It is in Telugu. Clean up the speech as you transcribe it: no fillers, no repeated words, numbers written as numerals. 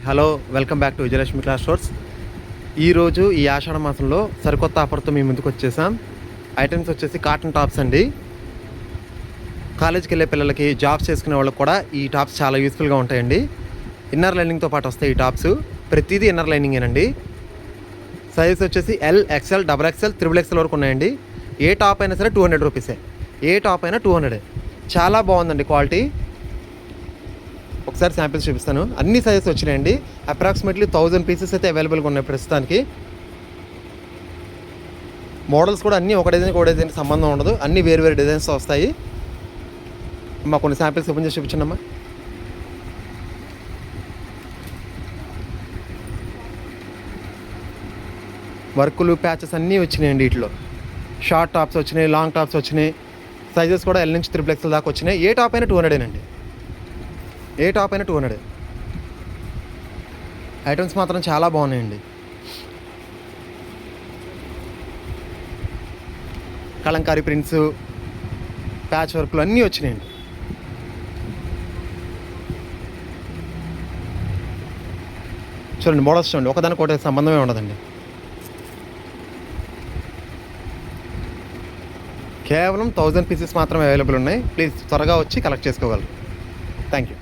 Hello, welcome back to Vijayalakshmi class stores. ఈరోజు ఈ ఆషాఢ మాసంలో సరికొత్త ఆఫర్తో మీ ముందుకు వచ్చేసాం. ఐటమ్స్ వచ్చేసి కాటన్ టాప్స్ అండి. కాలేజీకి వెళ్ళే పిల్లలకి, జాబ్స్ చేసుకునే వాళ్ళకి కూడా ఈ టాప్స్ చాలా యూస్ఫుల్గా ఉంటాయండి. ఇన్నర్ లైనింగ్తో పాటు వస్తాయి ఈ టాప్స్. ప్రతిదీ ఇన్నర్ లైనింగేనండి. సైజ్ వచ్చేసి L, XL, double XL, triple XL వరకు ఉన్నాయండి. ఏ టాప్ అయినా సరే 200 రూపీసే. ఏ టాప్ అయినా 200. చాలా బాగుందండి క్వాలిటీ. ఒకసారి శాంపిల్స్ చూపిస్తాను. అన్ని సైజెస్ వచ్చినాయండి. అప్రాక్సిమేట్లీ 1000 పీసెస్ అయితే అవైలబుల్గా ఉన్నాయి ప్రస్తుతానికి. మోడల్స్ కూడా అన్నీ ఒక డిజైన్ సంబంధం ఉండదు, అన్నీ వేరు వేరు డిజైన్స్తో వస్తాయి. అమ్మా కొన్ని శాంపిల్స్ ఓపెన్ చేసి చూపించండి అమ్మా. వర్కులు, ప్యాచెస్ అన్నీ వచ్చినాయండి. వీటిలో షార్ట్ టాప్స్ వచ్చినాయి, లాంగ్ టాప్స్ వచ్చినాయి. సైజెస్ కూడా ఎల్ నుంచి 3XL దాకా వచ్చినాయి. ఏ టాప్ అయినా 200 అండి. ఏ టాప్ అయినా 200. ఐటమ్స్ మాత్రం చాలా బాగున్నాయండి. కలంకారీ ప్రింట్స్, ప్యాచ్ వర్క్లు అన్నీ వచ్చినాయండి. చూడండి, మోడల్స్ చూడండి, ఒకదానికి ఒకటి సంబంధమే ఉండదండి. కేవలం 1000 పీసెస్ మాత్రమే అవైలబుల్ ఉన్నాయి. ప్లీజ్ త్వరగా వచ్చి కలెక్ట్ చేసుకోగలరు. Thank you.